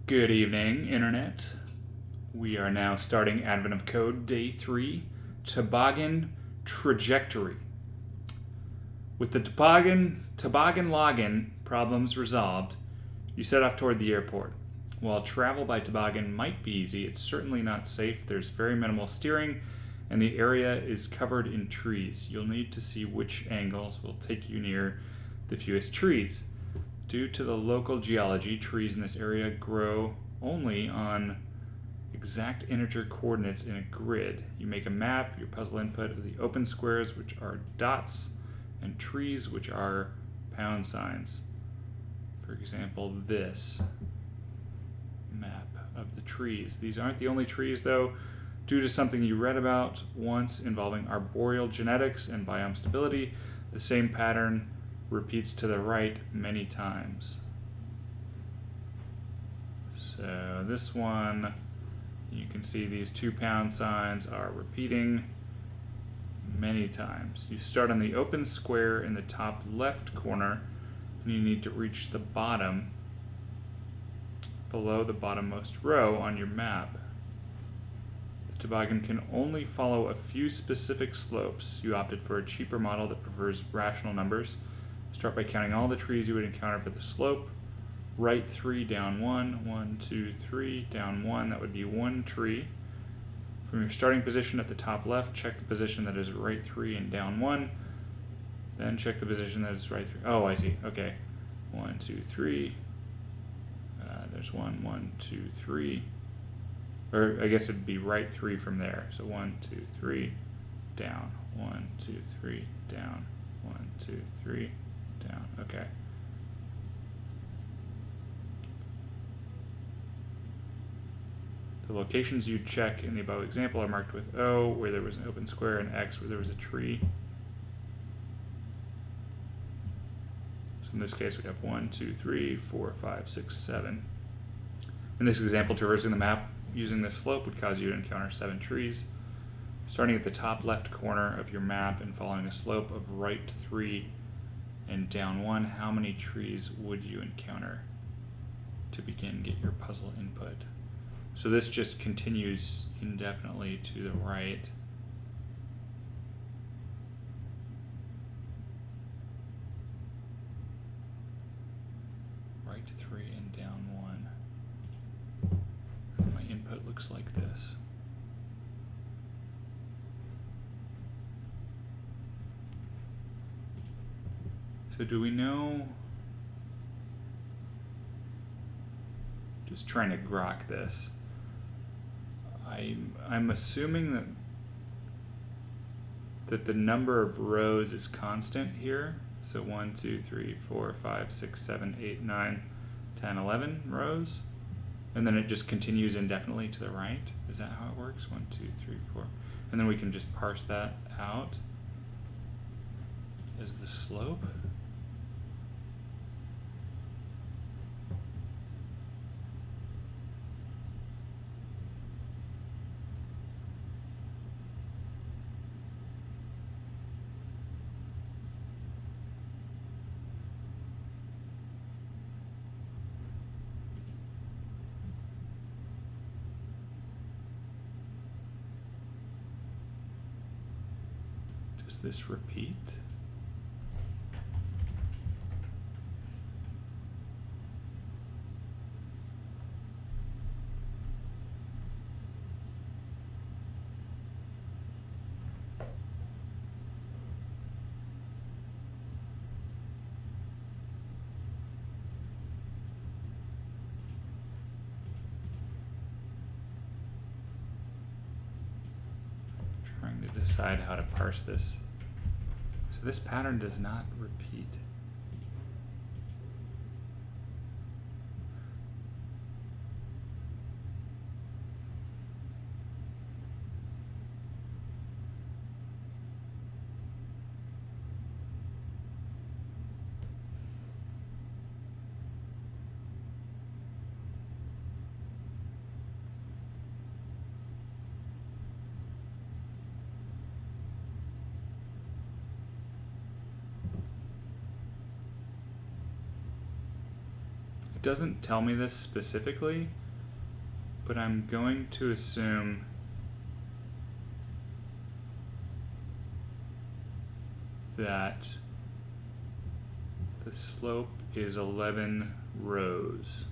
Good evening, Internet. We are now starting Advent of Code Day 3, Toboggan Trajectory. With the toboggan login problems resolved, you set off toward the airport. While travel by toboggan might be easy, it's certainly not safe. There's very minimal steering, and the area is covered in trees. You'll need to see which angles will take you near the fewest trees. Due to the local geology, trees in this area grow only on exact integer coordinates in a grid. You make a map, your puzzle input of the open squares, which are dots, and trees, which are pound signs. For example, this map of the trees. These aren't the only trees, though. Due to something you read about once involving arboreal genetics and biome stability, the same pattern repeats to the right many times. So this one, you can see these 2 pound signs are repeating many times. You start on the open square in the top left corner, and you need to reach the bottom below the bottommost row on your map. The toboggan can only follow a few specific slopes. You opted for a cheaper model that prefers rational numbers. Start by counting all the trees you would encounter for the slope. Right 3, down 1, 1, 2, 3, down 1. That would be 1 tree. From your starting position at the top left, check the position that is right 3 and down 1. Then check the position that is right 3. Oh, I see. Okay. 1, 2, 3. There's 1, 1, 2, 3. Or I guess it'd be right 3 from there. So 1, 2, 3, down. 1, 2, 3, down. 1, 2, 3. Down. Okay. The locations you check in the above example are marked with O, where there was an open square, and X, where there was a tree. So in this case, we have 1, 2, 3, 4, 5, 6, 7. In this example, traversing the map using this slope would cause you to encounter 7 trees. Starting at the top left corner of your map and following a slope of right 3 and down 1, how many trees would you encounter to begin get your puzzle input? So this just continues indefinitely to the right. Right 3 and down 1. And my input looks like this. So do we know? Just trying to grok this. I'm assuming that the number of rows is constant here. So 1, 2, 3, 4, 5, 6, 7, 8, 9, 10, 11 rows. And then it just continues indefinitely to the right. Is that how it works? 1, 2, 3, 4. And then we can just parse that out as the slope. Does this repeat? Trying to decide how to parse this. So this pattern does not repeat. It doesn't tell me this specifically, but I'm going to assume that the slope is 11 rows.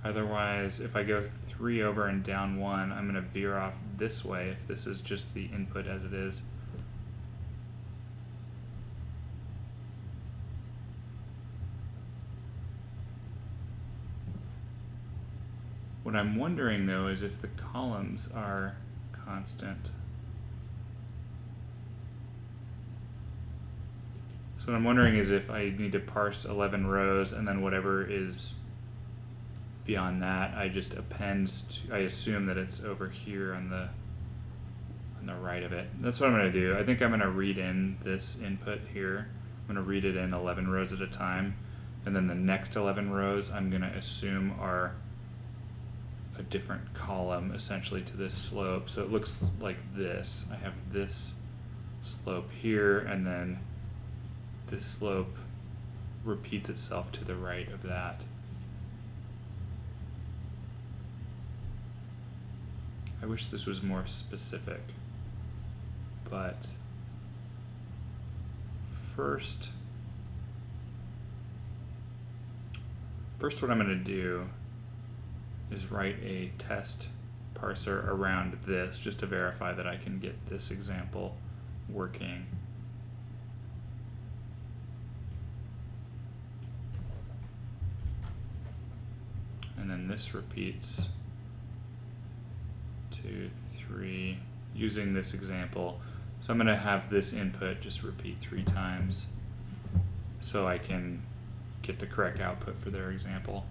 Otherwise, if I go 3 over and down 1, I'm going to veer off this way if this is just the input as it is. What I'm wondering though is if the columns are constant. So what I'm wondering is if I need to parse 11 rows and then whatever is beyond that, I just append to, I assume that it's over here on the right of it. That's what I'm going to do. I think I'm going to read in this input here. I'm going to read it in 11 rows at a time, and then the next 11 rows I'm going to assume are a different column essentially to this slope. So it looks like this. I have this slope here, and then this slope repeats itself to the right of that. I wish this was more specific, but first what I'm going to do is write a test parser around this just to verify that I can get this example working. And then this repeats 2, 3, using this example. So I'm going to have this input just repeat 3 times so I can get the correct output for their example.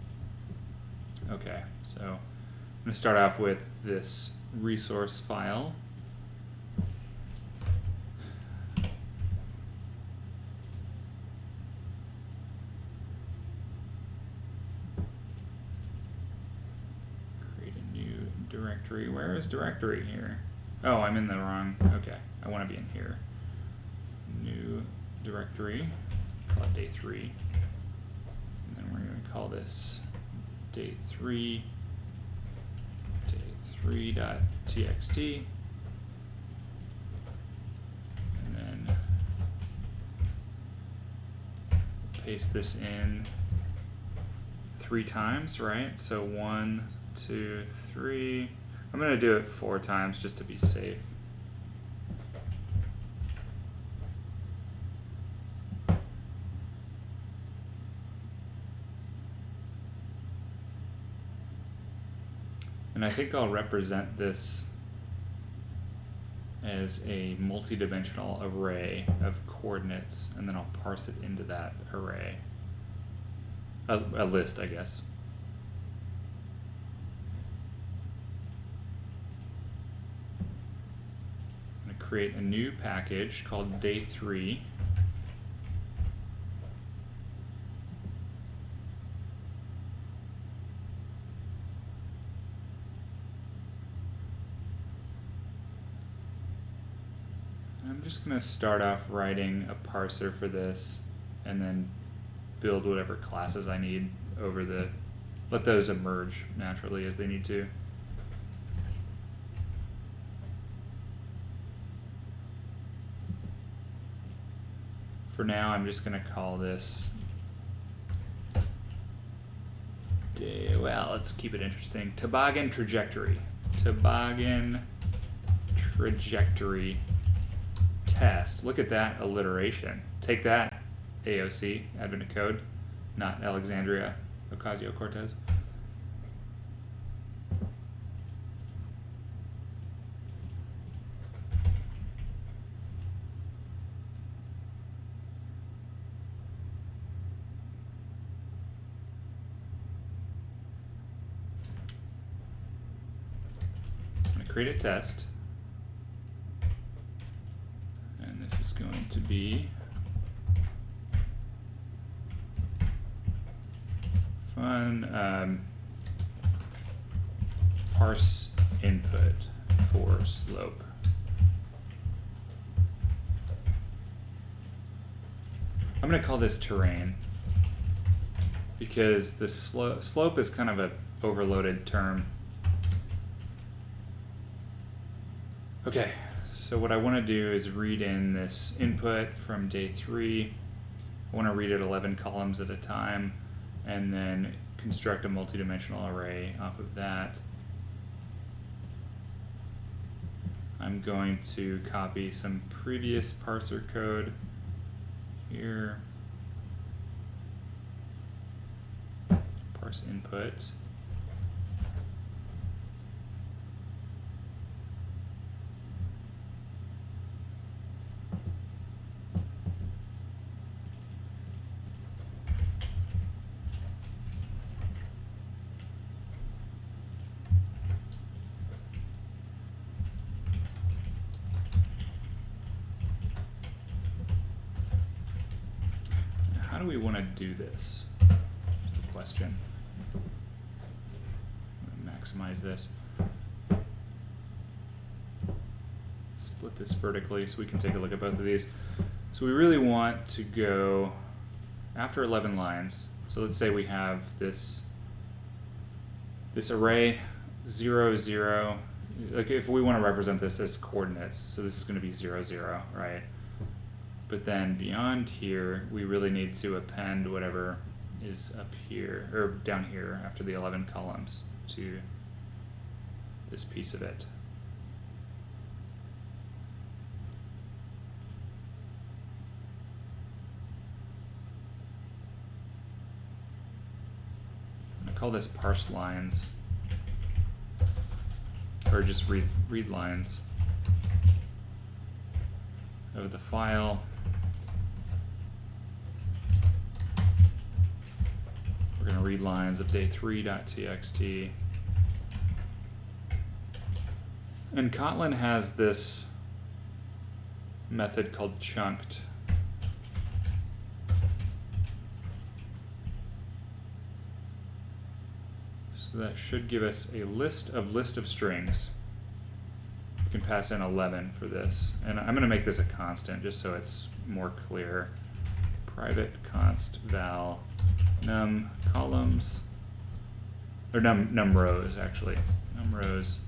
Okay, so I'm going to start off with this resource file. Create a new directory. Where is directory here? Oh, I'm in the wrong. Okay, I want to be in here. New directory. Call it day 3. And then we're going to call this day3 day3.txt, and then paste this in 3 times, right? So 1, 2, 3. I'm going to do it 4 times just to be safe. And I think I'll represent this as a multi-dimensional array of coordinates, and then I'll parse it into that array. A list, I guess. I'm going to create a new package called day3. I'm just going to start off writing a parser for this and then build whatever classes I need over the, let those emerge naturally as they need to. For now, I'm just going to call this day, well, let's keep it interesting. Toboggan Trajectory. Toboggan Trajectory test. Look at that alliteration. Take that, AOC, Advent of Code, not Alexandria Ocasio-Cortez. I'm going to create a test. This is going to be fun parse input for slope. I'm going to call this terrain because the slope is kind of a overloaded term. Okay, so what I want to do is read in this input from day 3. I want to read it 11 columns at a time and then construct a multidimensional array off of that. I'm going to copy some previous parser code here. Parse input. How do we want to do this? Is the question. I'm going to maximize this. Split this vertically so we can take a look at both of these. So we really want to go after 11 lines. So let's say we have this array 0, 0. Like if we want to represent this as coordinates, so this is going to be 0, 0, right? But then beyond here, we really need to append whatever is up here, or down here after the 11 columns to this piece of it. I'm going to call this parse lines, or just read lines of the file. We're going to read lines of day3.txt. And Kotlin has this method called chunked. So that should give us a list of strings. We can pass in 11 for this. And I'm going to make this a constant just so it's more clear. Private const val num columns, or num rows actually, num rows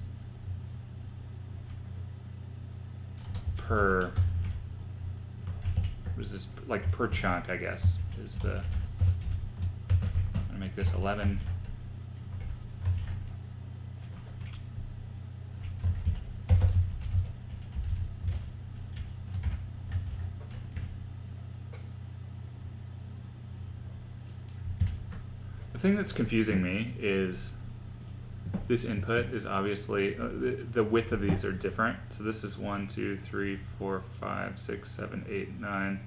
per, what is this, like per chunk I guess is the, I'm gonna make this 11. The thing that's confusing me is this input is obviously, the width of these are different. So this is 1, 2, 3, 4, 5, 6, 7, 8, 9,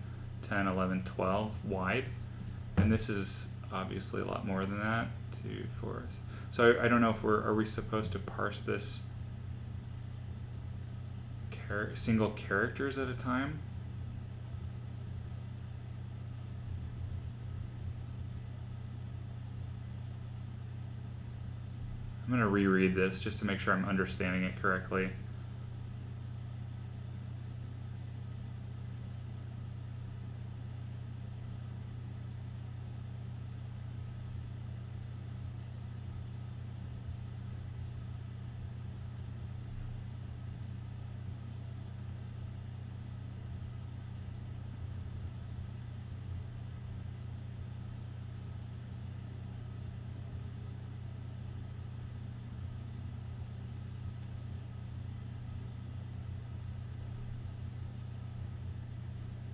10, 11, 12 wide. And this is obviously a lot more than that, 2, 4. So I don't know if are we supposed to parse this single characters at a time? I'm going to reread this just to make sure I'm understanding it correctly.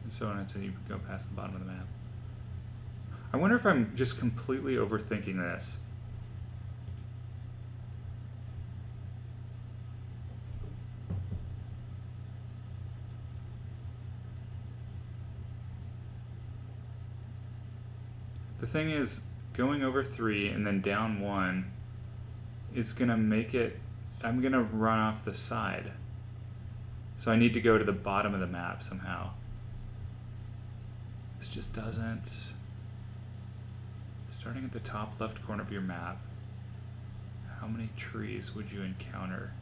And so on until you go past the bottom of the map. I wonder if I'm just completely overthinking this. The thing is, going over 3 and then down 1 is going to make it, I'm going to run off the side. So I need to go to the bottom of the map somehow. This just doesn't. Starting at the top left corner of your map, how many trees would you encounter?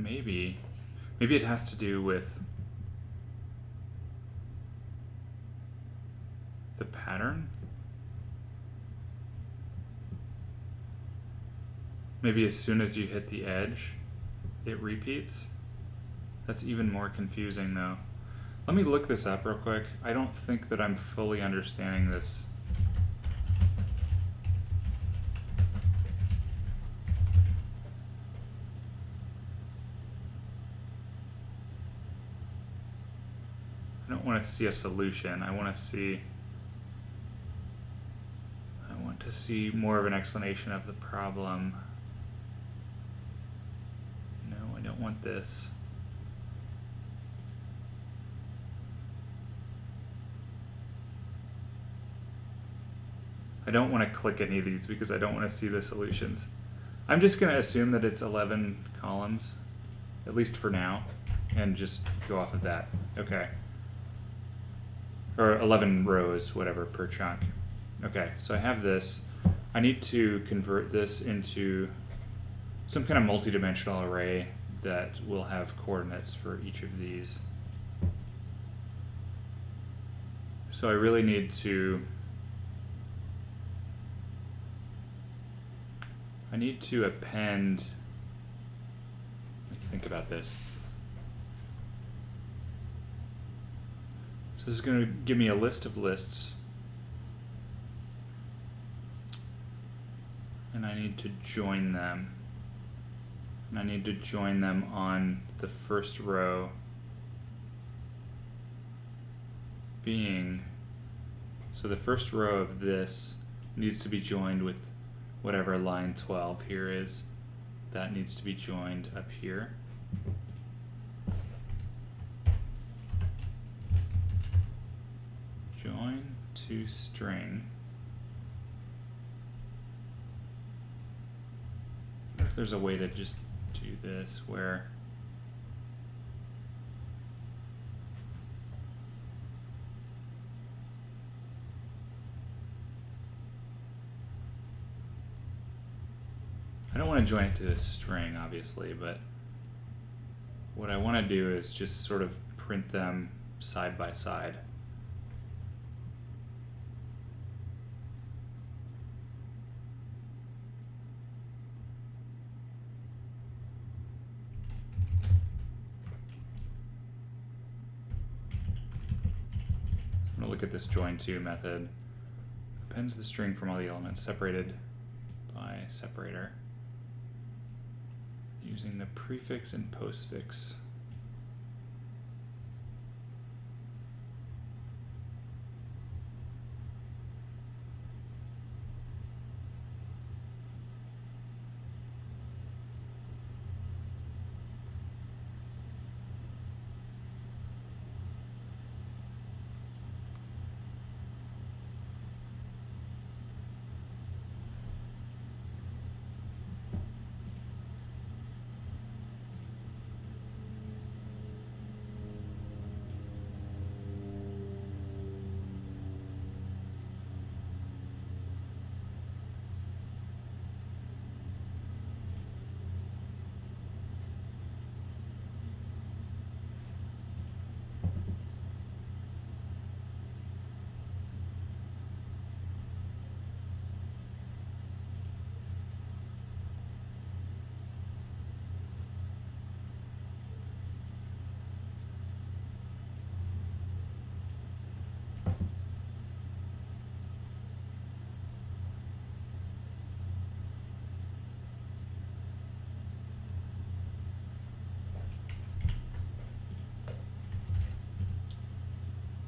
maybe it has to do with the pattern. Maybe as soon as you hit the edge, it repeats. That's even more confusing though. Let me look this up real quick. I don't think that I'm fully understanding this. I don't want to see a solution. I want to see more of an explanation of the problem. No, I don't want this. I don't want to click any of these because I don't want to see the solutions. I'm just going to assume that it's 11 columns, at least for now, and just go off of that. Okay. Or 11 rows, whatever, per chunk. Okay, so I have this. I need to convert this into some kind of multi-dimensional array that will have coordinates for each of these. So I really need to append, let me think about this. So this is going to give me a list of lists. And I need to join them. And I need to join them on the first row being, so the first row of this needs to be joined with whatever line 12 here is. That needs to be joined up here. Join to string. I wonder if there's a way to just do this where I don't want to join it to a string, obviously, but what I want to do is just sort of print them side by side. I'm going to look at this join to method. Appends the string from all the elements separated by separator using the prefix and postfix.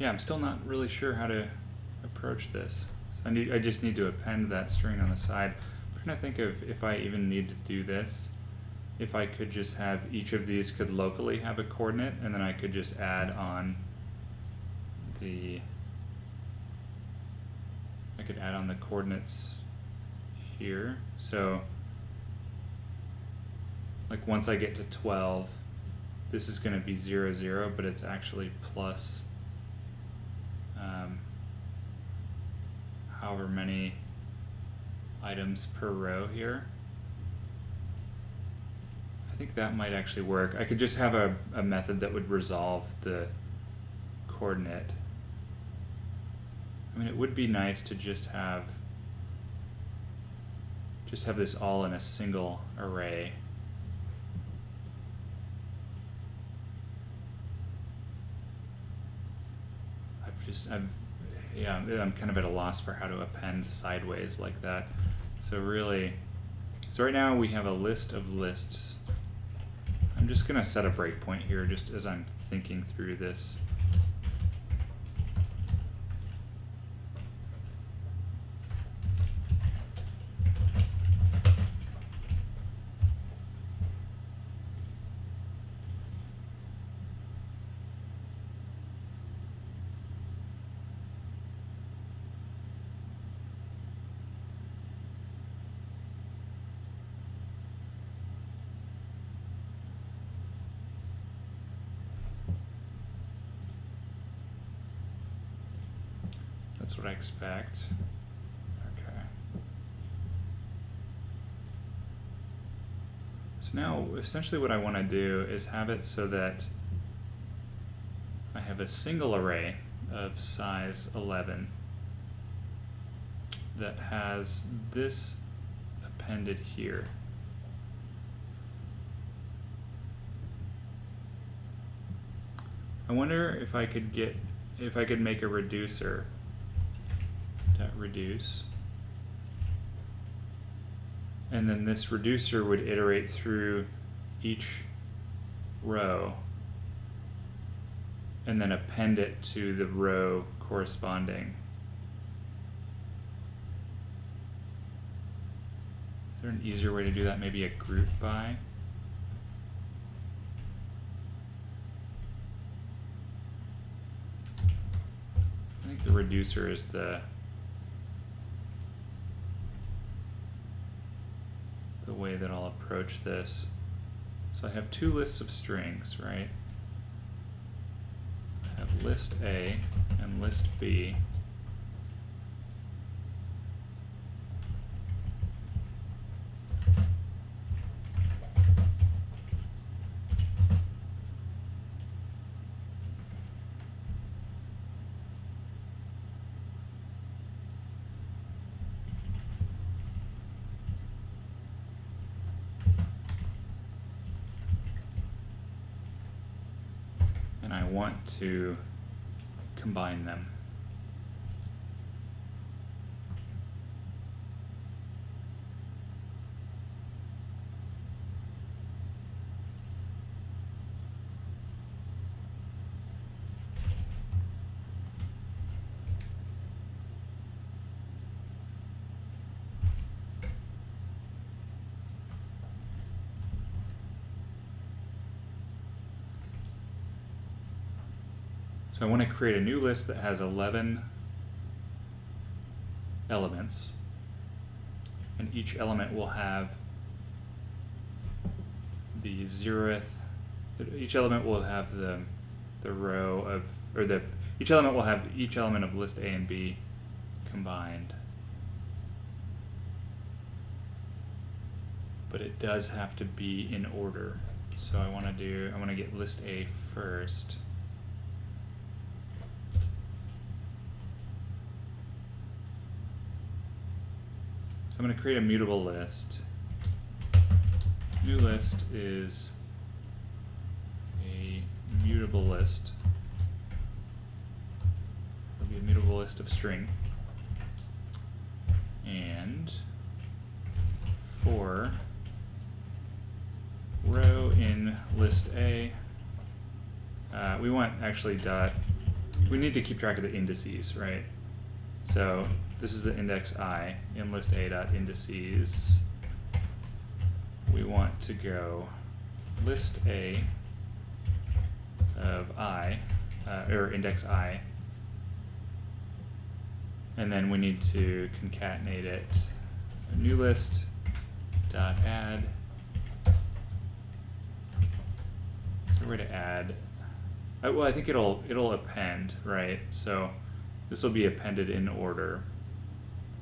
Yeah, I'm still not really sure how to approach this. So I just need to append that string on the side. I'm trying to think of if I even need to do this. If I could just have each of these could locally have a coordinate, and then I could just add on the, I could add on the coordinates here. So like once I get to 12, this is going to be 0, 0, but it's actually plus however many items per row here. I think that might actually work. I could just have a method that would resolve the coordinate. I mean, it would be nice to just have this all in a single array. I'm kind of at a loss for how to append sideways like that. So right now we have a list of lists. I'm just gonna set a breakpoint here just as I'm thinking through this. That's what I expect. Okay. So now, essentially what I want to do is have it so that I have a single array of size 11 that has this appended here. I wonder if I could make a reducer. Reduce, and then this reducer would iterate through each row and then append it to the row corresponding. Is there an easier way to do that? Maybe a group by? I think the reducer is the way that I'll approach this. So I have two lists of strings, right? I have list A and list B. And I want to combine them. So I want to create a new list that has 11 elements, and each element will have the zeroth. Each element will have the row of, or each element will have each element of list A and B combined. But it does have to be in order. So I want to get list A first. I'm going to create a mutable list. New list is a mutable list. It'll be a mutable list of string. And for row in list A, we want actually we need to keep track of the indices, right? So this is the index I in list A dot indices. We want to go list A of I, or index I, and then we need to concatenate it. A new list dot add. Is there a way to add? Well, I think it'll append, right? So this will be appended in order.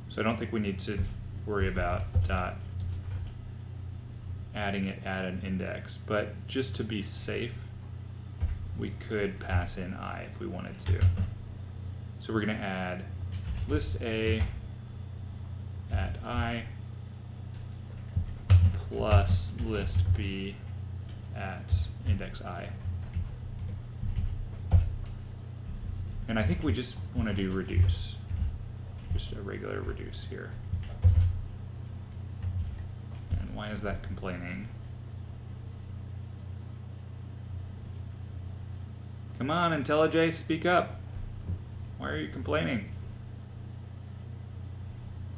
So I don't think we need to worry about dot adding it at an index, but just to be safe, we could pass in I if we wanted to. So we're going to add list A at I plus list B at index I. And I think we just want to do reduce, just a regular reduce here. And why is that complaining? Come on, IntelliJ, speak up. Why are you complaining?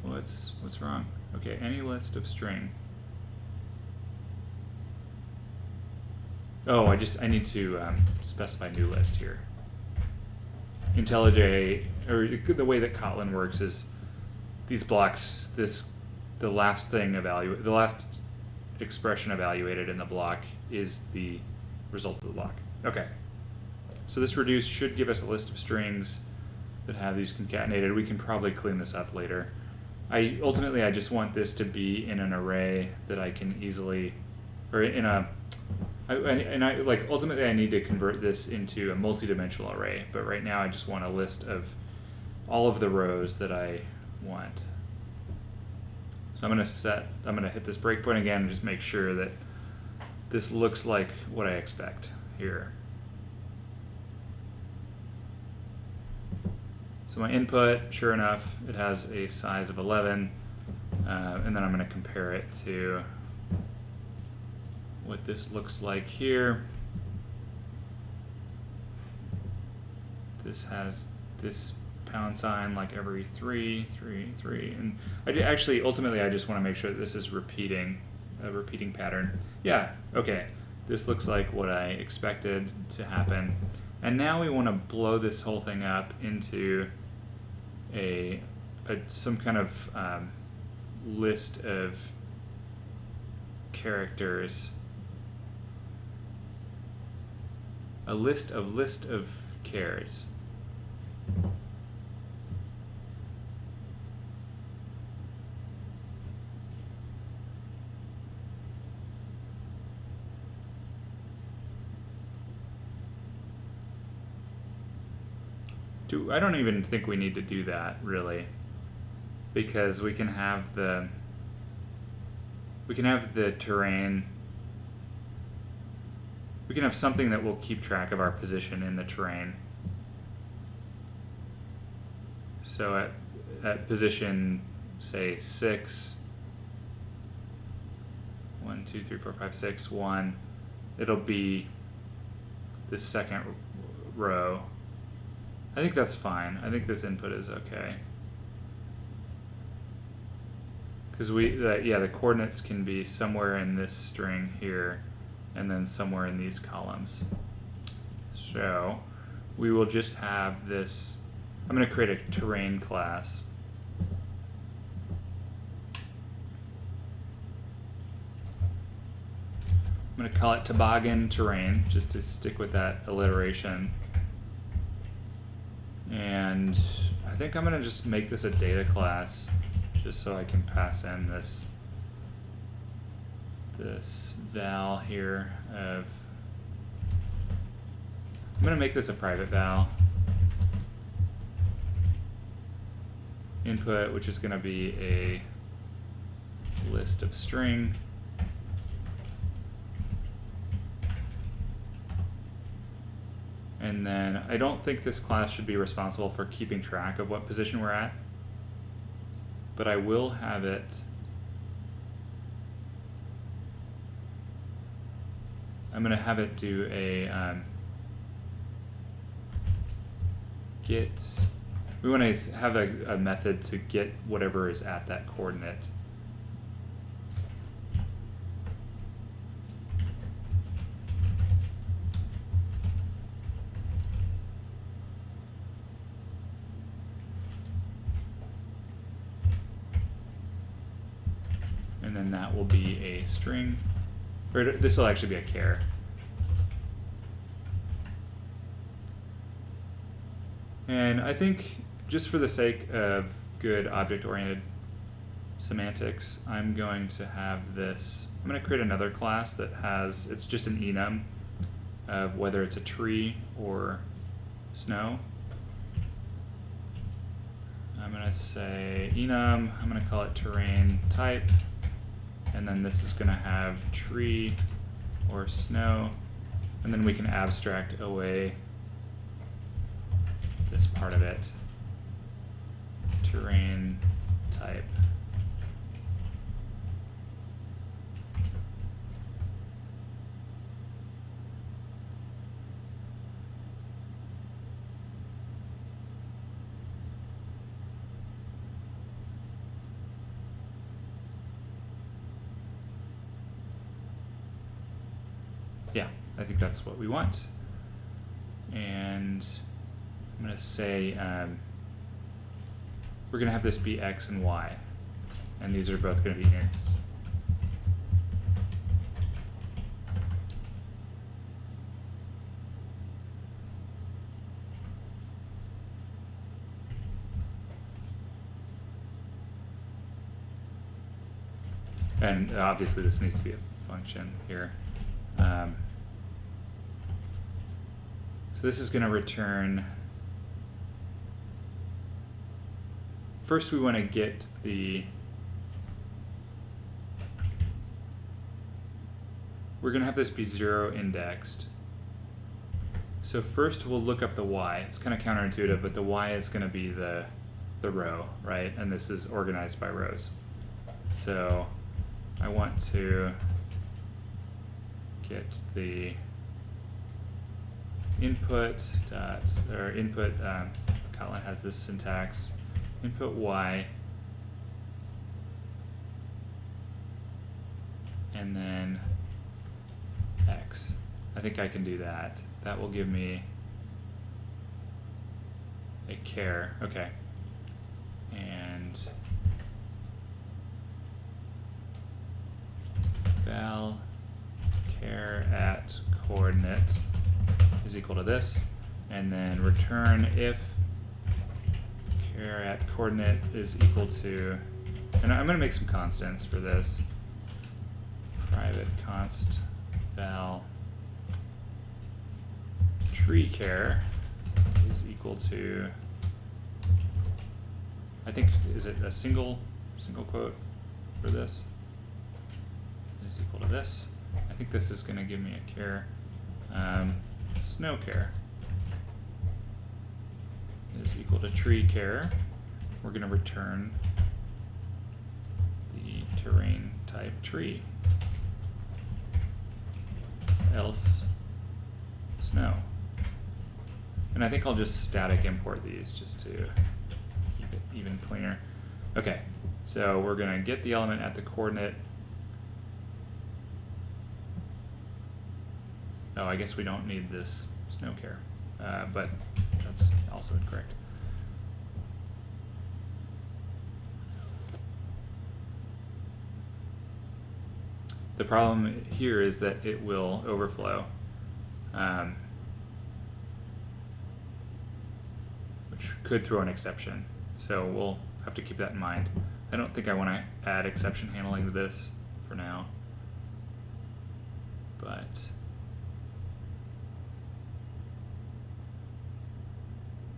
What's wrong? Okay, any list of string. Oh, I need to specify new list here. IntelliJ, or the way that Kotlin works is these blocks, the last expression evaluated in the block is the result of the block. Okay. So this reduce should give us a list of strings that have these concatenated. We can probably clean this up later. Ultimately I just want this to be in an array that I can easily, or in a, ultimately I need to convert this into a multi-dimensional array, but right now I just want a list of all of the rows that I want. So I'm gonna hit this breakpoint again and just make sure that this looks like what I expect here. So my input, sure enough, it has a size of 11, and then I'm going to compare it to what this looks like here. This has this pound sign like every 3, 3, 3, and ultimately I just want to make sure that this is a repeating pattern. Yeah, okay, this looks like what I expected to happen. And now we want to blow this whole thing up into some kind of list of characters. A list of chars. I don't even think we need to do that, really, because we can have the terrain. We can have something that will keep track of our position in the terrain. So at position, say 6, 1, 2, 3, 4, 5, 6, 1, it'll be the second row. I think that's fine. I think this input is okay. Because the coordinates can be somewhere in this string here, and then somewhere in these columns. So we will just have this. I'm going to create a terrain class. I'm going to call it Toboggan Terrain, just to stick with that alliteration. And I think I'm going to just make this a data class, just so I can pass in this val here of. I'm going to make this a private val. Input, which is going to be a list of string. And then I don't think this class should be responsible for keeping track of what position we're at, but I will have it I'm going to have it do a get. We want to have a method to get whatever is at that coordinate. And then that will be a string, or this will actually be a char. And I think just for the sake of good object-oriented semantics, I'm going to have this, I'm going to create another class that has, it's just an enum of whether it's a tree or snow. I'm going to say enum, I'm going to call it terrain type, and then this is going to have tree or snow, and then we can abstract away this part of it, terrain type. Yeah, I think that's what we want. And I'm going to say we're going to have this be x and y. And these are both going to be ints. And obviously this needs to be a function here. So this is going to return, first we want to get the, we're going to have this be 0 indexed. So first we'll look up the y. It's kind of counterintuitive, but the y is going to be the row, right? And this is organized by rows. So I want to get the input dot, or input, Kotlin has this syntax, input y, and then x. I think I can do that. That will give me a char, okay. And val char at coordinate is equal to this, and then return if char at coordinate is equal to, and I'm going to make some constants for this. Private const val tree char is equal to, I think, is it a single quote for this? Is equal to this. I think this is going to give me a char. Snow char is equal to tree char. We're going to return the terrain type tree. Else snow. And I think I'll just static import these just to keep it even cleaner. Okay, so we're going to get the element at the coordinate. Oh, I guess we don't need this snow char, but that's also incorrect. The problem here is that it will overflow, which could throw an exception. So we'll have to keep that in mind. I don't think I want to add exception handling to this for now, but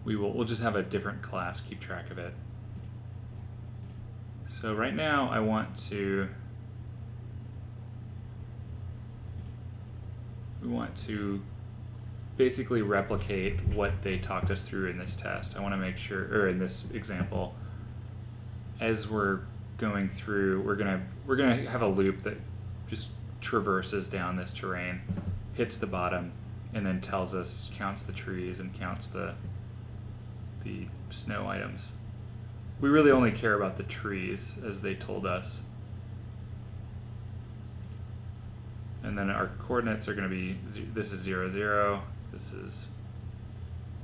we'll just have a different class keep track of it. So right now I want to, we want to basically replicate what they talked us through in this test. I want to make sure, or in this example, as we're going through, we're gonna have a loop that just traverses down this terrain, hits the bottom, and then tells us, counts the trees and counts the snow items. We really only care about the trees, as they told us. And then our coordinates are going to be, this is 0, 0, this is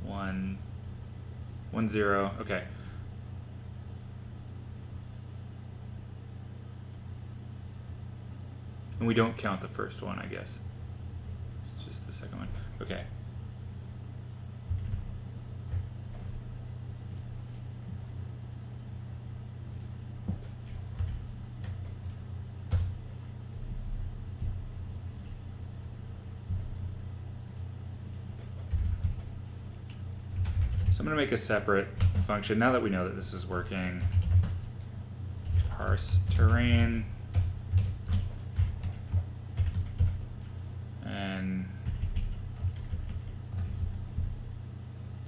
1, 1, 0, okay. And we don't count the first one, I guess. It's just the second one. Okay. So I'm going to make a separate function now that we know that this is working. Parse terrain. And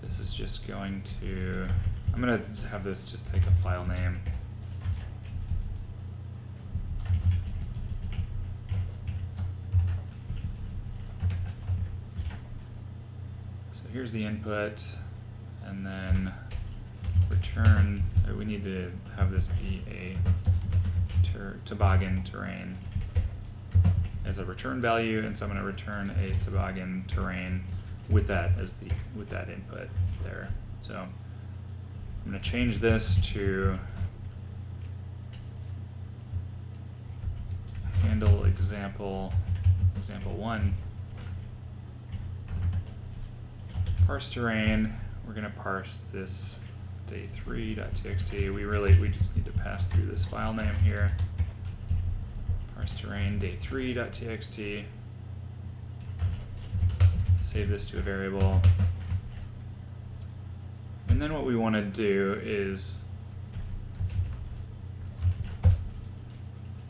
this is just going to, I'm going to have this just take a file name. So here's the input, and then return, we need to have this be a toboggan terrain as a return value, and so I'm going to return a toboggan terrain with that as with that input there. So I'm going to change this to handle example 1. Parse terrain. We're going to parse this day3.txt. We just need to pass through this file name here. Parse terrain day3.txt. Save this to a variable. And then what we want to do is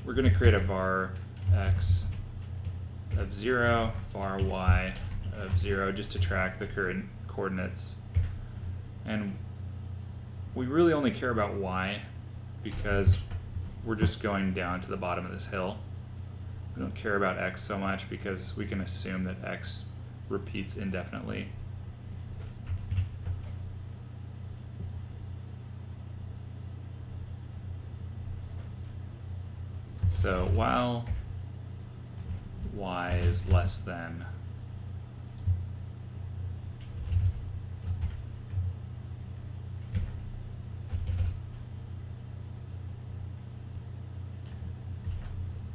we're going to create a var x of 0, var y of 0, just to track the current coordinates. And we really only care about y because we're just going down to the bottom of this hill. We don't care about x so much because we can assume that x repeats indefinitely. So while y is less than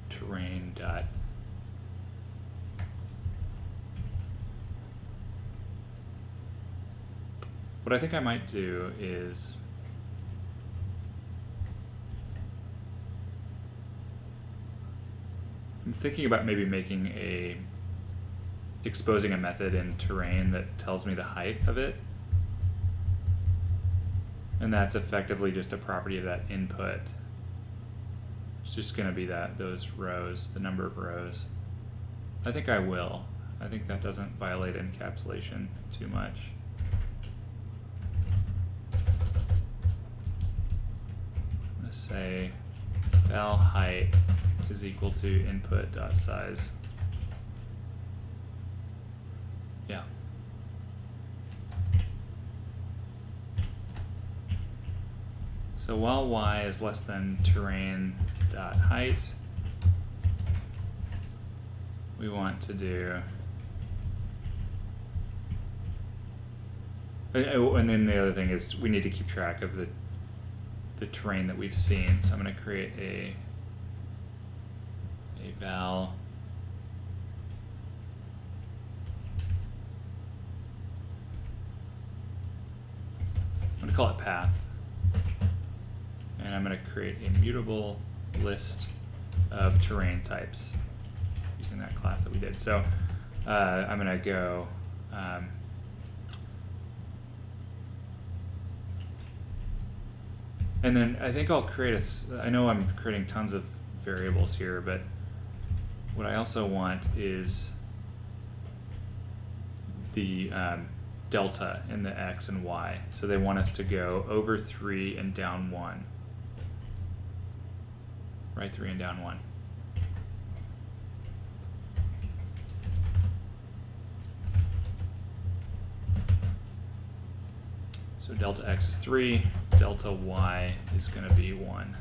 terrain dot what I think I might do is I'm thinking about maybe exposing a method in terrain that tells me the height of it. And that's effectively just a property of that input. It's just going to be those rows, the number of rows. I think I will. I think that doesn't violate encapsulation too much. I'm going to say val height is equal to input dot size. Yeah. So while y is less than terrain dot height, we want to do, and then the other thing is we need to keep track of the terrain that we've seen. So I'm going to create a val I'm going to call it path, and I'm going to create a mutable list of terrain types using that class that we did. So I'm going to go and then I think I'll create I know I'm creating tons of variables here, but what I also want is the delta in the x and y. So they want us to go over 3 and down 1. Right 3 and down 1. So delta x is 3, delta y is going to be 1.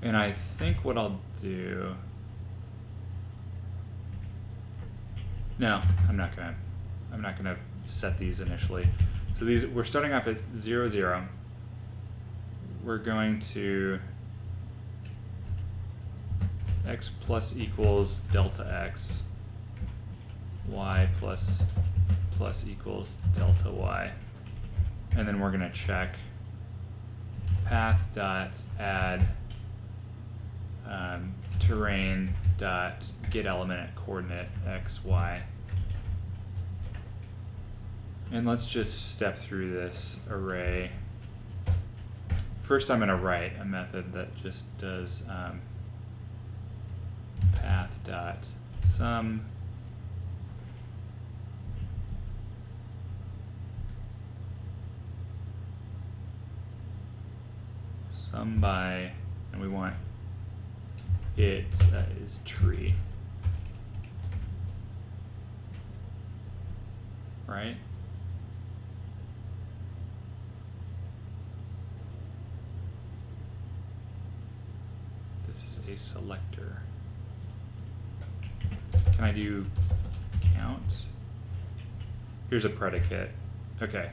And I think what I'll do, no, I'm not gonna set these initially. So these, we're starting off at 0, 0. We're going to x plus equals delta x, y plus equals delta y, and then we're gonna check path dot add terrain dot get element at coordinate x, y. And let's just step through this array. First, I'm going to write a method that just does path.sum sum by, and we want it is tree, right? This is a selector. Can I do count? Here's a predicate. Okay.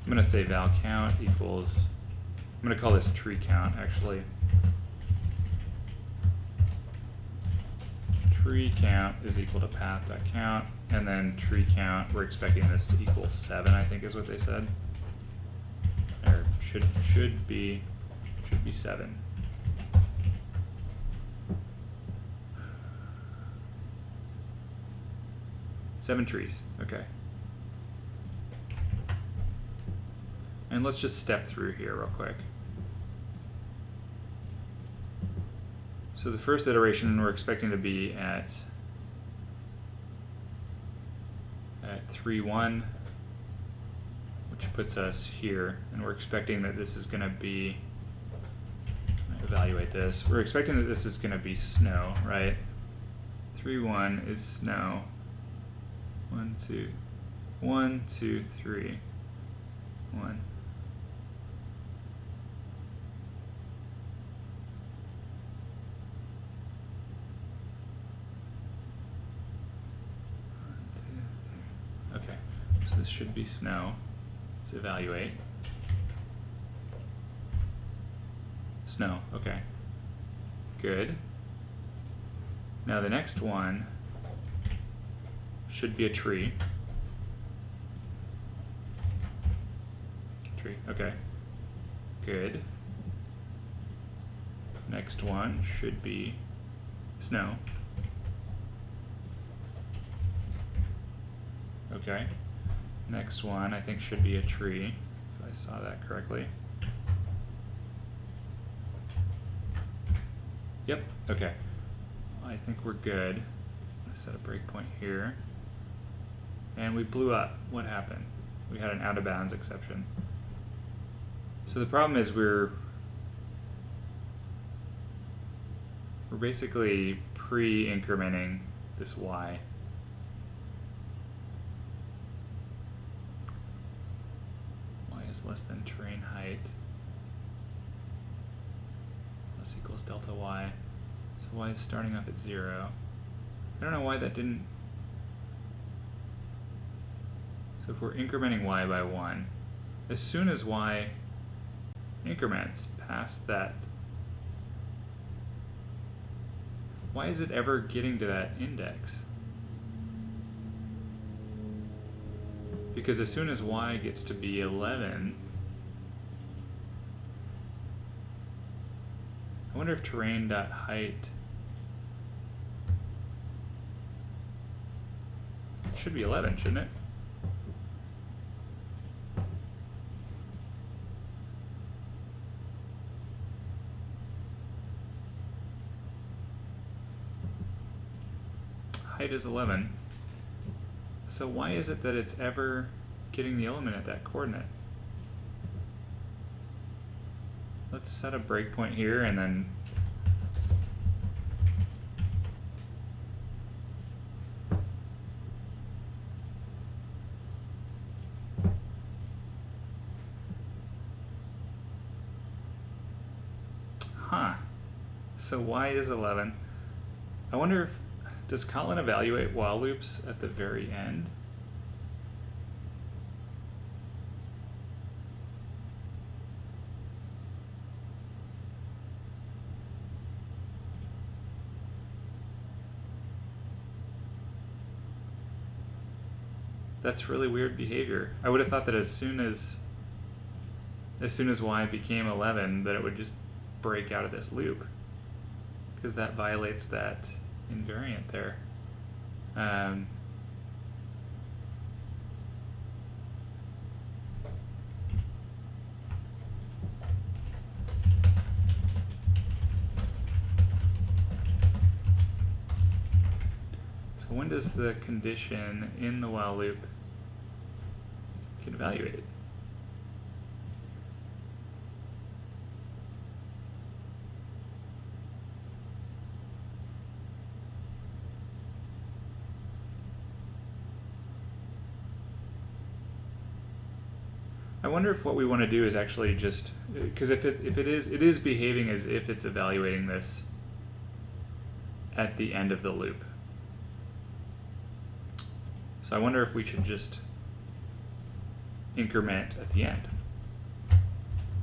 I'm going to say val count equals, I'm going to call this tree count actually. Tree count is equal to path.count, and then tree count, we're expecting this to equal 7, I think is what they said. Or should be 7. Seven trees, okay. And let's just step through here real quick. So the first iteration we're expecting to be at 3.1, which puts us here, and we're expecting that this is going to be, evaluate this, we're expecting that this is going to be snow, right? 3.1 is snow. 1, 2, 1, 2, 3, 1. Okay, so this should be snow. Let's evaluate. Snow, okay. Good. Now the next one should be a tree. Tree, okay. Good. Next one should be snow. Okay. Next one I think should be a tree, if I saw that correctly. Yep, okay. I think we're good. Let's set a breakpoint here. And we blew up. What happened? We had an out of bounds exception. So the problem is we're basically pre-incrementing this y. Y is less than terrain height plus equals delta y. So y is starting off at 0. I don't know why that didn't. So if we're incrementing y by 1, as soon as y increments past that, why is it ever getting to that index? Because as soon as y gets to be 11, I wonder if terrain.height should be 11, shouldn't it? Height is 11. So why is it that it's ever getting the element at that coordinate? Let's set a breakpoint here and then so y is 11. I wonder if, does Kotlin evaluate while loops at the very end? That's really weird behavior. I would have thought that as soon as y became 11, that it would just break out of this loop, because that violates that invariant there. So when does the condition in the while loop get evaluated? I wonder if what we want to do is actually just, because if it is behaving as if it's evaluating this at the end of the loop. So I wonder if we should just increment at the end,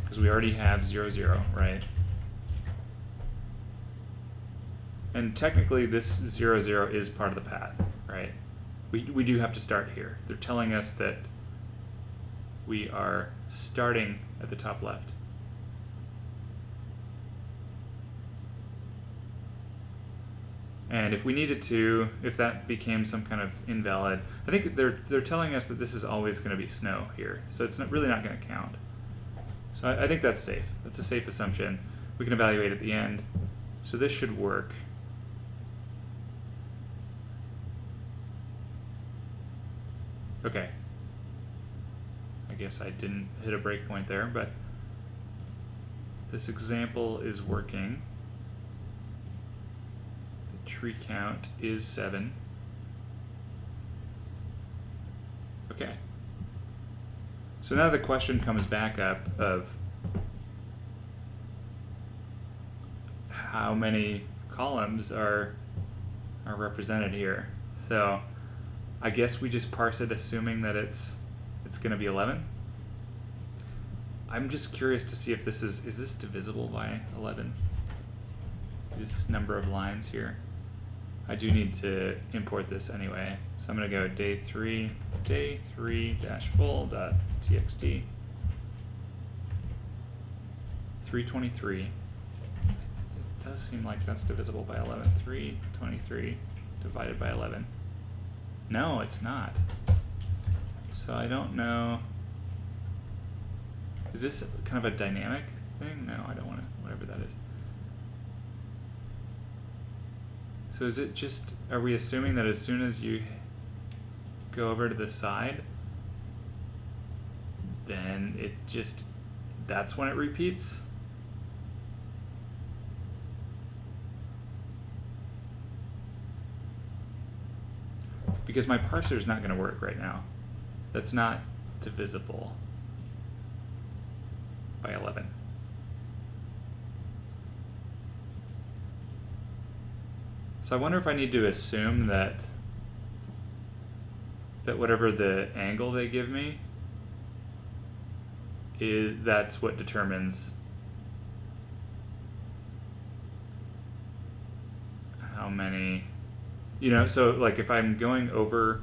because we already have 0, 0, right? And technically this 0, 0 is part of the path, right? We do have to start here. They're telling us that we are starting at the top left. And if we needed to, if that became some kind of invalid, I think they're telling us that this is always going to be snow here, so it's really not going to count. So I think that's safe. That's a safe assumption. We can evaluate at the end, so this should work. Okay. I guess I didn't hit a breakpoint there, but this example is working. The tree count is 7. Okay. So now the question comes back up of how many columns are represented here. So I guess we just parse it assuming that it's going to be 11. I'm just curious to see if this is this divisible by 11? This number of lines here. I do need to import this anyway. So I'm going to go day3 full.txt 323. It does seem like that's divisible by 11. 323 divided by 11. No, it's not. So I don't know. Is this kind of a dynamic thing? No, I don't want to, whatever that is. So is it just, are we assuming that as soon as you go over to the side, then it just, that's when it repeats? Because my parser is not going to work right now. That's not divisible by 11. So I wonder if I need to assume that whatever the angle they give me that's what determines how many, so like if I'm going over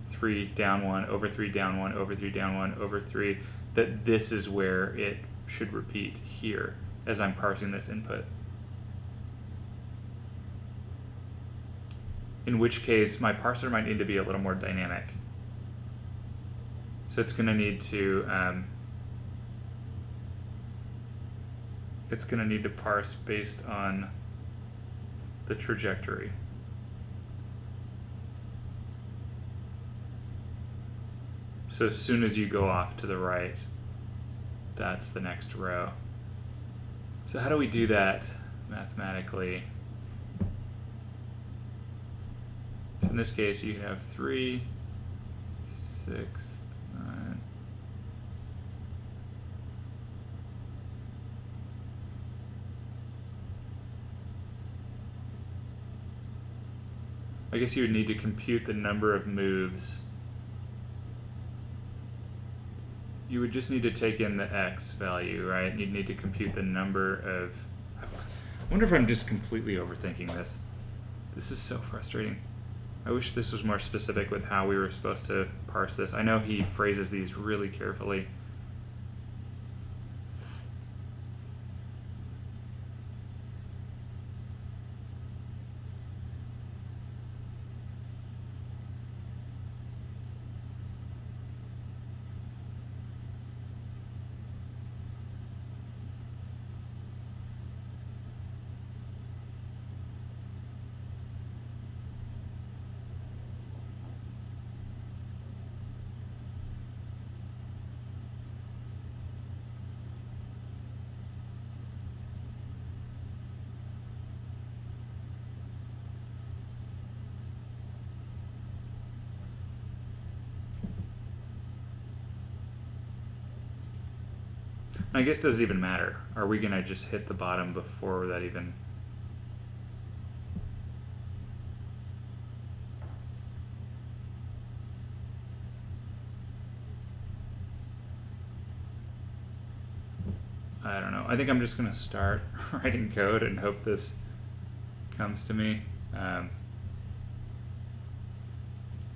3 down 1 over 3 down 1 over 3 down 1 over 3, that this is where it should repeat here as I'm parsing this input. In which case my parser might need to be a little more dynamic. So it's going to need to parse based on the trajectory. So as soon as you go off to the right, that's the next row. So how do we do that mathematically? In this case, you can have 3, 6, 9. I guess you would need to compute the number of moves. You would just need to take in the x value, right? You'd need to compute the number of... I wonder if I'm just completely overthinking this. This is so frustrating. I wish this was more specific with how we were supposed to parse this. I know he phrases these really carefully. I guess, does it even matter? Are we going to just hit the bottom before that even... I don't know. I think I'm just going to start writing code and hope this comes to me.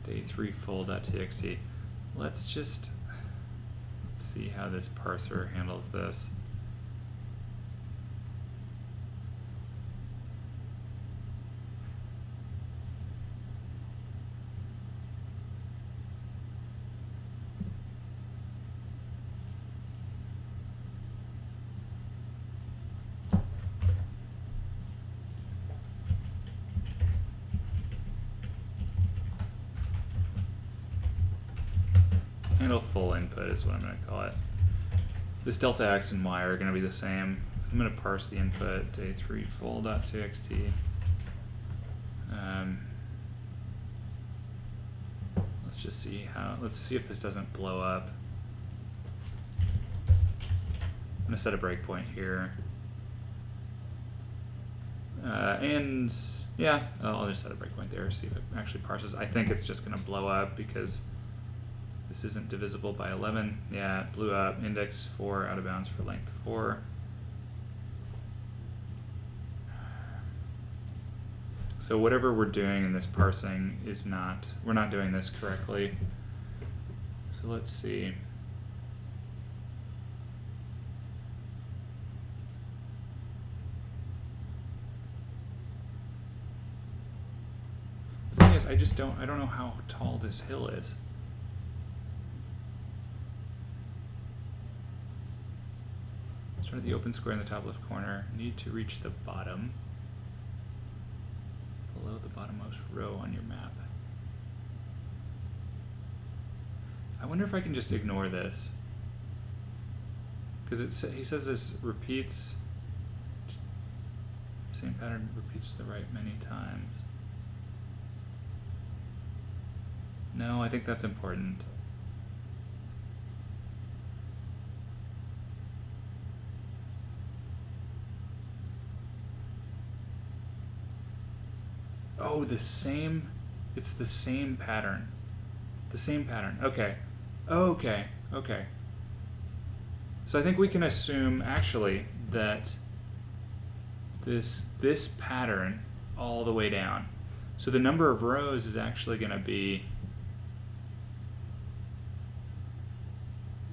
Day3 full.txt. Let's see how this parser handles this. Handle full input is what I'm going to call it. This delta x and y are going to be the same. I'm going to parse the input, day3 full.txt. Let's just see how, let's see if this doesn't blow up. I'm going to set a breakpoint here. And yeah, I'll just set a breakpoint there, see if it actually parses. I think it's just going to blow up because this isn't divisible by 11. Yeah, it blew up. Index 4 out of bounds for length 4. So whatever we're doing in this parsing is not, we're not doing this correctly. So let's see. The thing is, I don't know how tall this hill is. Start at the open square in the top left corner. Need to reach the bottom. Below the bottommost row on your map. I wonder if I can just ignore this. Because he says this repeats, same pattern repeats the right many times. No, I think that's important. Oh, the same, it's the same pattern. The same pattern, okay. Okay, okay. So I think we can assume, actually, that this pattern all the way down. So the number of rows is actually going to be,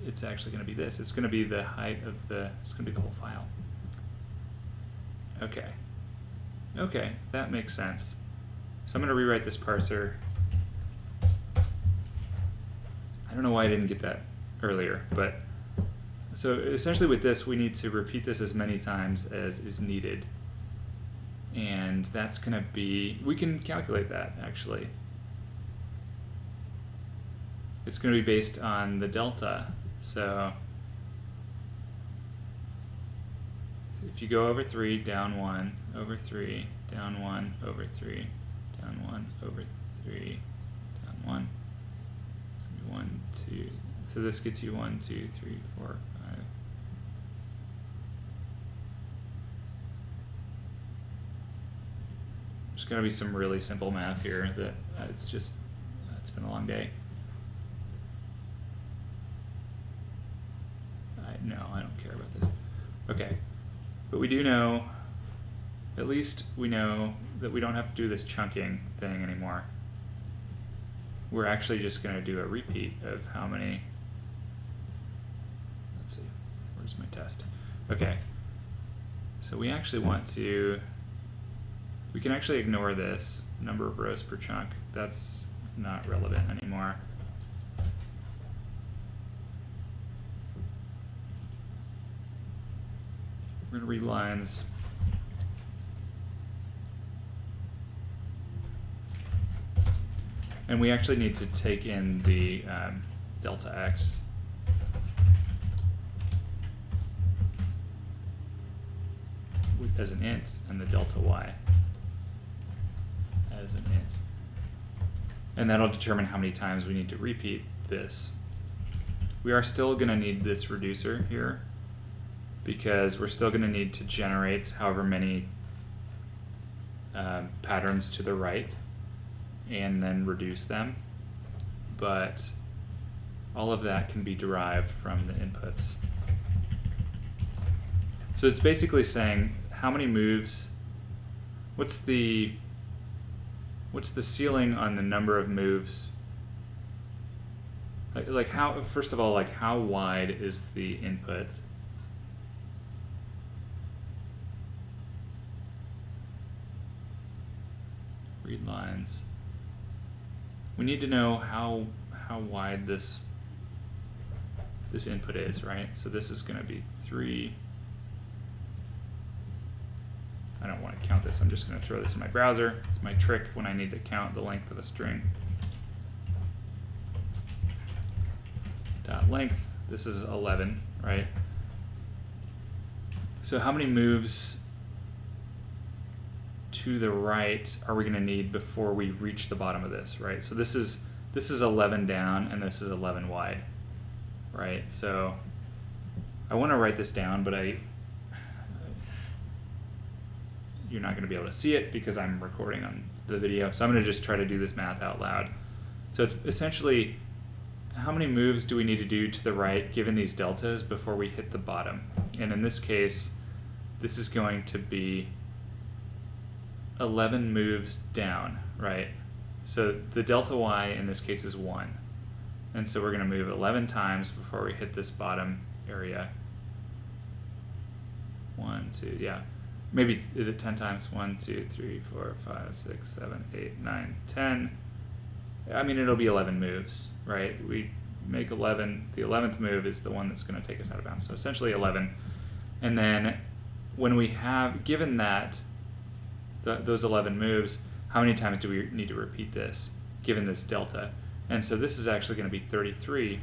it's actually going to be this. It's going to be the height of the, it's going to be the whole file. Okay. Okay, that makes sense. So I'm going to rewrite this parser. I don't know why I didn't get that earlier, but so essentially with this, we need to repeat this as many times as is needed. And that's going to be, we can calculate that actually. It's going to be based on the delta. So if you go over 3, down 1, over 3, down 1, over 3, down 1, over 3, down 1. So 1, 2. So this gets you 1, 2, 3, 4, 5. There's going to be some really simple math here that it's just, it's been a long day. No, I don't care about this. Okay. But we do know, at least we know that we don't have to do this chunking thing anymore. We're actually just going to do a repeat of how many. Let's see, where's my test? Okay, so we actually want to, we can actually ignore this number of rows per chunk. That's not relevant anymore. We're going to read lines. And we actually need to take in the delta x. As an int, and the delta y as an int. And that'll determine how many times we need to repeat this. We are still going to need this reducer here. because we're still going to need to generate however many patterns to the right and then reduce them. But all of that can be derived from the inputs. So it's basically saying how many moves, what's the ceiling on the number of moves? Like how, first of all, like how wide is the input? Read lines. We need to know how wide this input is, right? So this is going to be 3. I don't want to count this. I'm just going to throw this in my browser. It's my trick when I need to count the length of a string. Dot length. This is 11, right? So how many moves to the right are we going to need before we reach the bottom of this, right? So this is 11 down and this is 11 wide, right? So I want to write this down, but you're not going to be able to see it because I'm recording on the video. So I'm going to just try to do this math out loud. So it's essentially how many moves do we need to do to the right given these deltas before we hit the bottom? And in this case, this is going to be 11 moves down, right? So the delta y in this case is 1. And so we're going to move 11 times before we hit this bottom area. 1, 2, yeah. Maybe, is it 10 times? 1, 2, 3, 4, 5, 6, 7, 8, 9, 10. I mean, it'll be 11 moves, right? We make 11. The 11th move is the one that's going to take us out of bounds. So essentially 11. And then when we have, given that, those 11 moves, how many times do we need to repeat this, given this delta? And so this is actually going to be 33.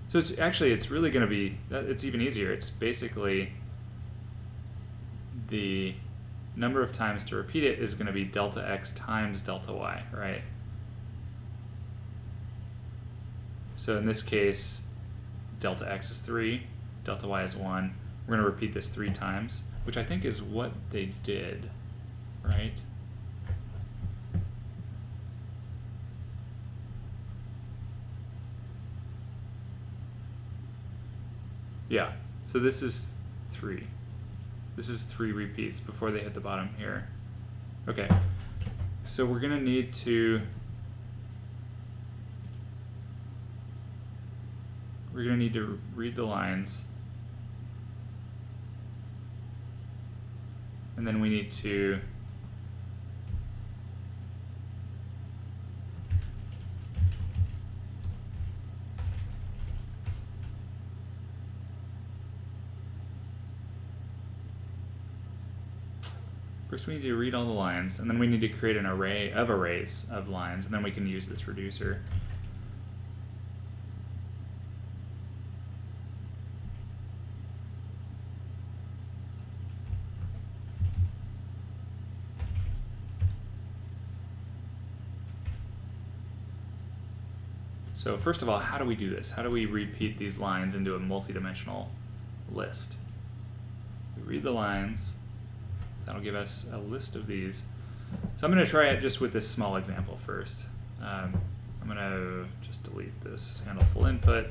So it's really going to be, it's even easier. It's basically the number of times to repeat it is going to be delta x times delta y, right? So in this case, delta x is 3, delta y is 1. We're going to repeat this 3 times, which I think is what they did, right? Yeah, so this is 3. This is 3 repeats before they hit the bottom here. Okay, so we're going to need to read the lines. And then we need to first we need to read all the lines, and then we need to create an array of arrays of lines, and then we can use this reducer. So first of all, how do we do this? How do we repeat these lines into a multi-dimensional list? We read the lines. That'll give us a list of these. So I'm going to try it just with this small example first. I'm going to just delete this handle full input,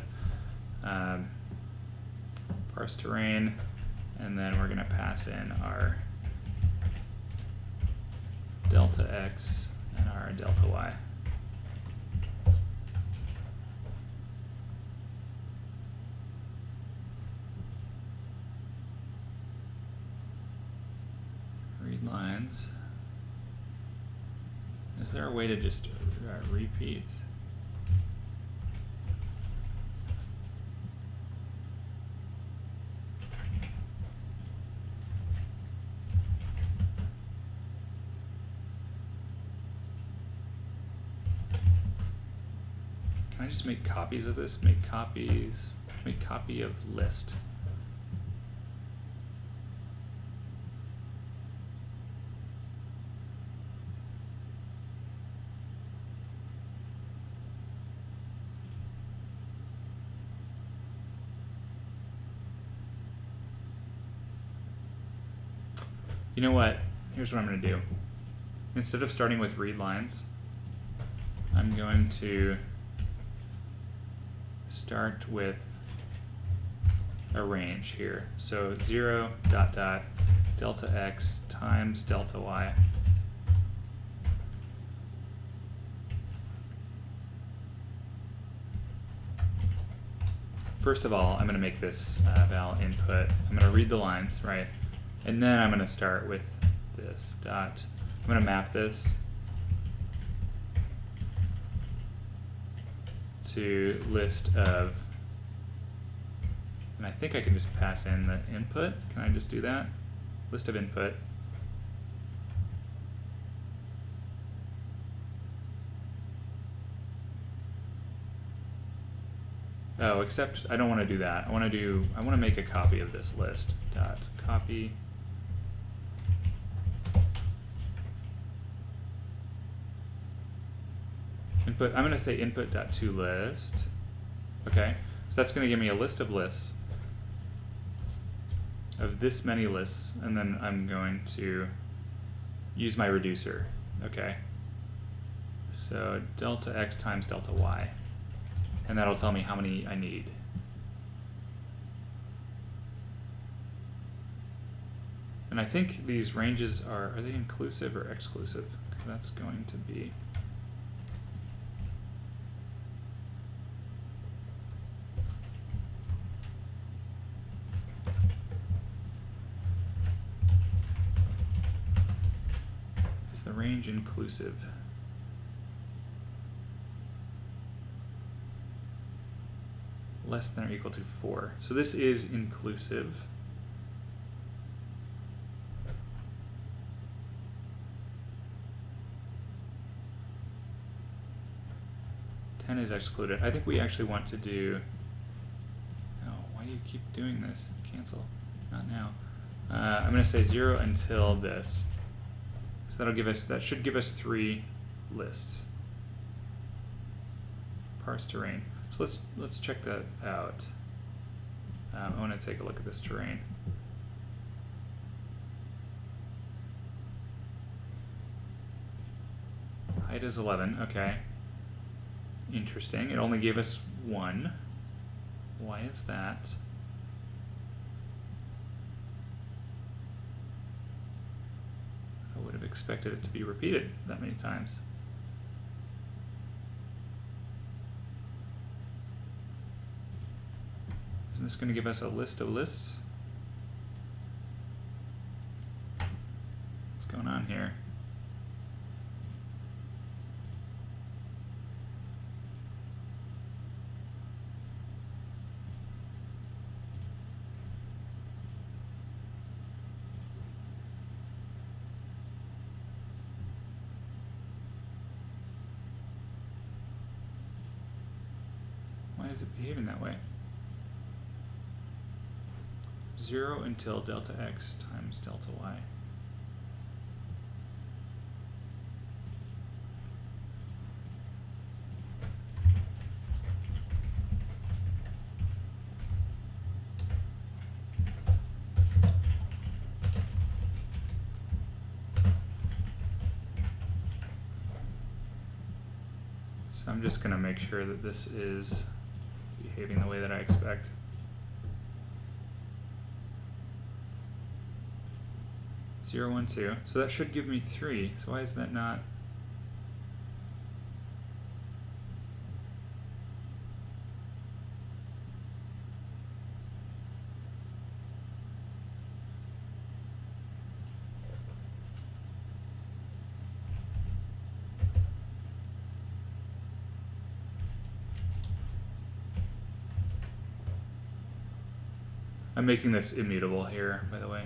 parse terrain, and then we're going to pass in our delta x and our delta y. Read lines. Is there a way to just repeat? Can I just make copies of this? Make copies. Make copy of list. You know what? Here's what I'm going to do. Instead of starting with read lines, I'm going to start with a range here. So 0 dot dot delta x times delta y. First of all, I'm going to make this val input. I'm going to read the lines, right? And then I'm going to start with this dot. I'm going to map this to list of, and I think I can just pass in the input. Can I just do that? List of input. Oh, except I don't want to do that. I want to make a copy of this list. Dot copy. Input. I'm going to say input.toList. Okay, so that's going to give me a list of lists of this many lists, and then I'm going to use my reducer. Okay, so delta x times delta y. And that'll tell me how many I need. And I think these ranges are they inclusive or exclusive? Because that's going to be is the range inclusive? Less than or equal to 4. So this is inclusive. Ten is excluded. I think we actually want to do. Oh, why do you keep doing this? Cancel. Not now. I'm going to say 0 until this. So that'll give us. That should give us 3 lists. Parse terrain. So let's check that out. I want to take a look at this terrain. Height is 11. Okay. Interesting. It only gave us 1. Why is that? I would have expected it to be repeated that many times. Isn't this going to give us a list of lists? What's going on here? Why is it behaving that way? 0 until delta x times delta y. So I'm just going to make sure that this is behaving the way that I expect. 0, 1, 2. So that should give me 3. So why is that not? I'm making this immutable here, by the way.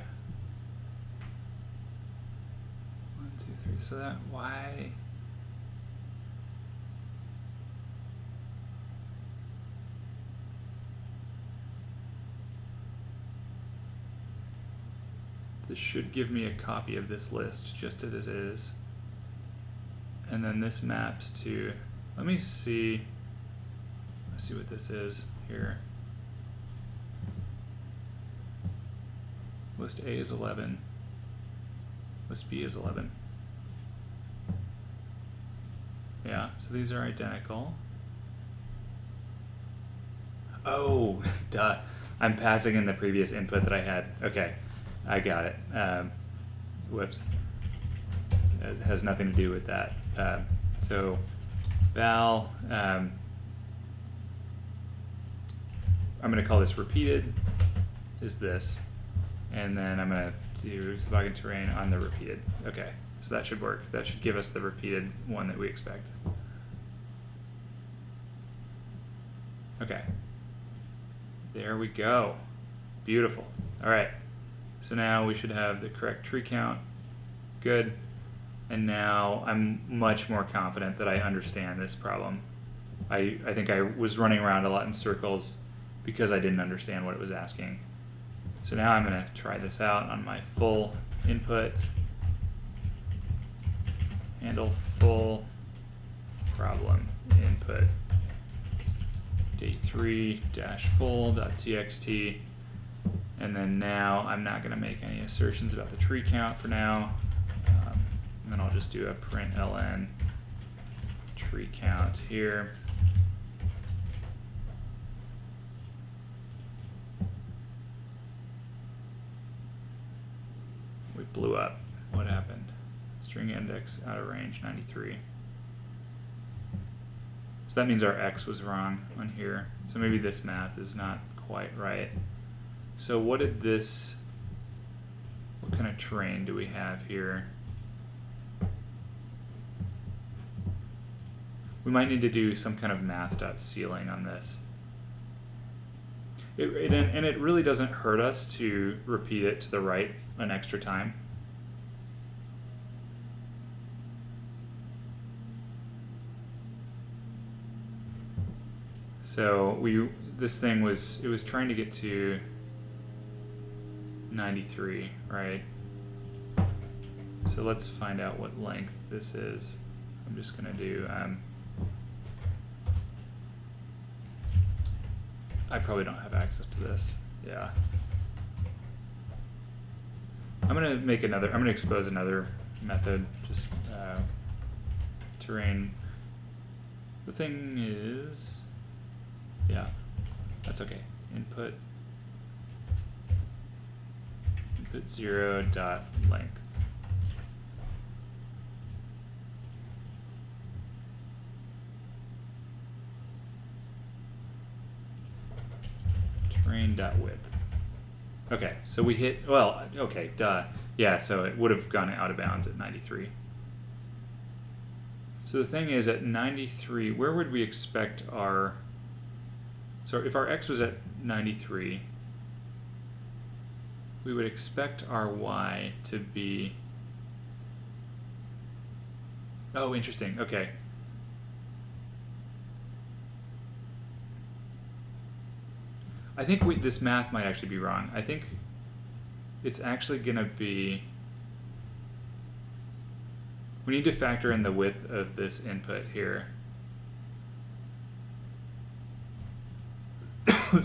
1, 2, 3. So that why? This should give me a copy of this list just as it is. And then this maps to, let me see what this is here. List A is 11. List B is 11. Yeah, so these are identical. Oh, duh. I'm passing in the previous input that I had. Okay, I got it. Whoops. It has nothing to do with that. So val, I'm going to call this repeated, is this. And then I'm going to do toboggan terrain on the repeated. Okay, so that should work. That should give us the repeated one that we expect. Okay. There we go. Beautiful. All right. So now we should have the correct tree count. Good. And now I'm much more confident that I understand this problem. I think I was running around a lot in circles because I didn't understand what it was asking. So now I'm going to try this out on my full input. Handle full problem input. day3-full.txt. And then now I'm not going to make any assertions about the tree count for now. And then I'll just do a println tree count here. We blew up. What happened? String index out of range 93. So that means our x was wrong on here. So maybe this math is not quite right. So what did this, what kind of terrain do we have here? We might need to do some kind of math.ceiling on this. And it really doesn't hurt us to repeat it to the right an extra time. So this thing was, it was trying to get to 93, right? So let's find out what length this is. I'm just gonna do, I probably don't have access to this. Yeah. I'm gonna expose another method, just terrain. The thing is, yeah, that's okay. Input 0.length. Terrain.width. Okay, so we hit, well, okay, duh. Yeah, so it would have gone out of bounds at 93. So the thing is, at 93, where would we expect our, so if our x was at 93, we would expect our y to be, oh, interesting, okay. I think this math might actually be wrong. I think it's actually going to be, we need to factor in the width of this input here.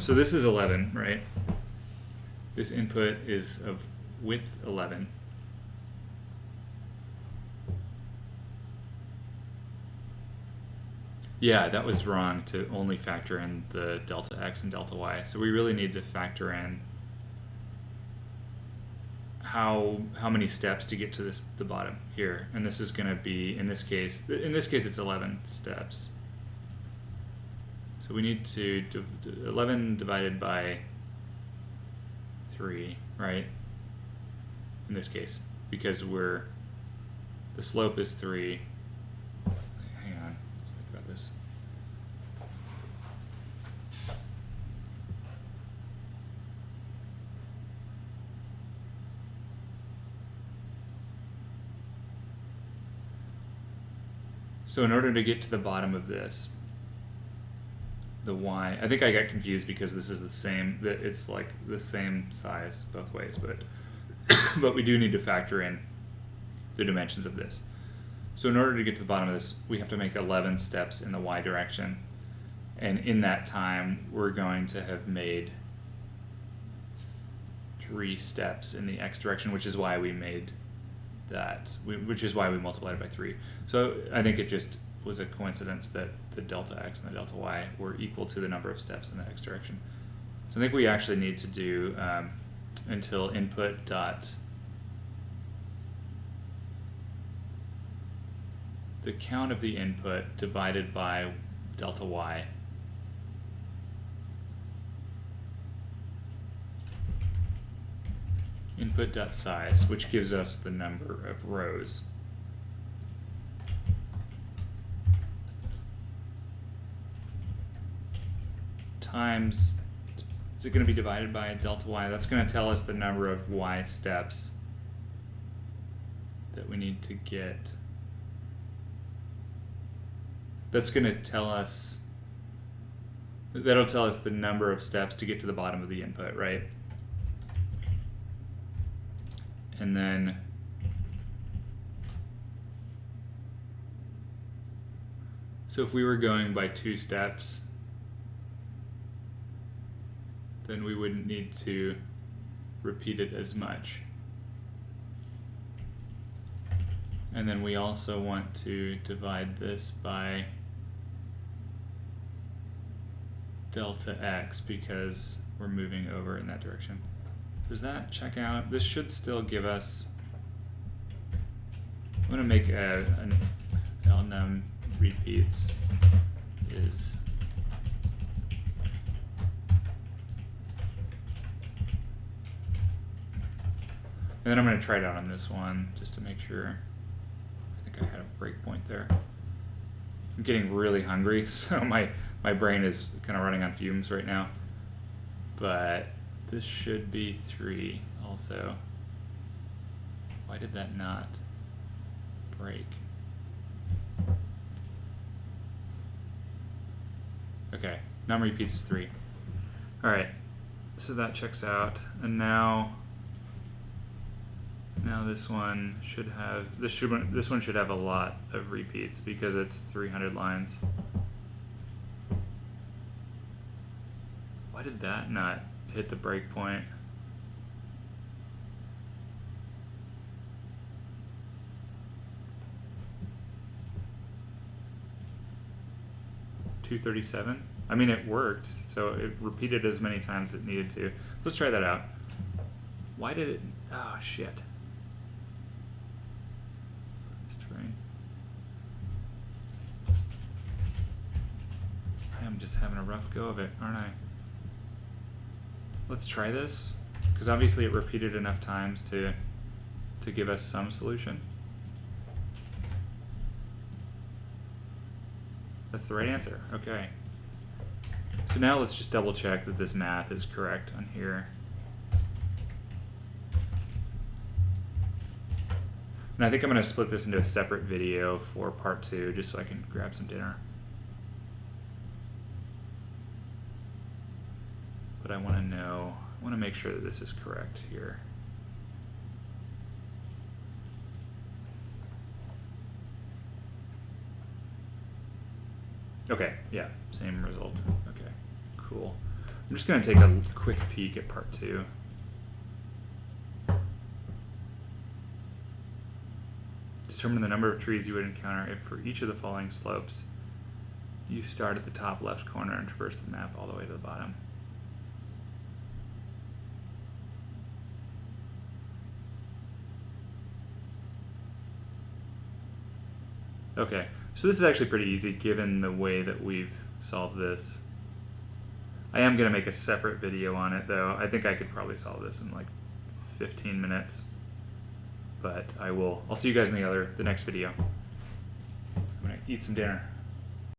So this is 11, right? This input is of width 11. Yeah, that was wrong to only factor in the delta x and delta y. So we really need to factor in how many steps to get to the bottom here. And this is going to be, in this case it's 11 steps. So we need to 11 divided by 3, right? In this case, because the slope is 3. Hang on, let's think about this. So in order to get to the bottom of this, the y, I think I got confused because this is the same, it's like the same size both ways, but but we do need to factor in the dimensions of this. So in order to get to the bottom of this, we have to make 11 steps in the y direction. And in that time, we're going to have made 3 steps in the x direction, which is why we made that, which is why we multiplied it by 3. So I think it just was a coincidence that the delta x and the delta y were equal to the number of steps in the x direction. So I think we actually need to do until input dot the count of the input divided by delta y input dot size, which gives us the number of rows, times, is it going to be divided by delta y? That's going to tell us the number of y steps that we need to get. That's going to tell us, that'll tell us the number of steps to get to the bottom of the input, right? And then so if we were going by 2 steps, then we wouldn't need to repeat it as much. And then we also want to divide this by delta x because we're moving over in that direction. Does that check out? This should still give us, I'm going to make an LNum repeats is and then I'm going to try it out on this one just to make sure. I think I had a breakpoint there. I'm getting really hungry, so my brain is kind of running on fumes right now. But this should be 3 also. Why did that not break? Okay, num repeats is 3. All right, so that checks out, and now this one should have this one should have a lot of repeats because it's 300 lines. Why did that not hit the breakpoint? $237. I mean, it worked, so it repeated as many times as it needed to. Let's try that out. Why did it? Oh shit. I'm just having a rough go of it, aren't I? Let's try this, because obviously it repeated enough times to give us some solution. That's the right answer. Okay. So now let's just double check that this math is correct on here. And I think I'm going to split this into a separate video for part 2 just so I can grab some dinner. But I want to make sure that this is correct here. Okay, yeah, same result. Okay, cool. I'm just going to take a quick peek at part 2. Determine the number of trees you would encounter if for each of the following slopes you start at the top left corner and traverse the map all the way to the bottom. Okay, so this is actually pretty easy given the way that we've solved this. I am going to make a separate video on it though. I think I could probably solve this in like 15 minutes. But I'll see you guys in the next video. I'm going to eat some dinner.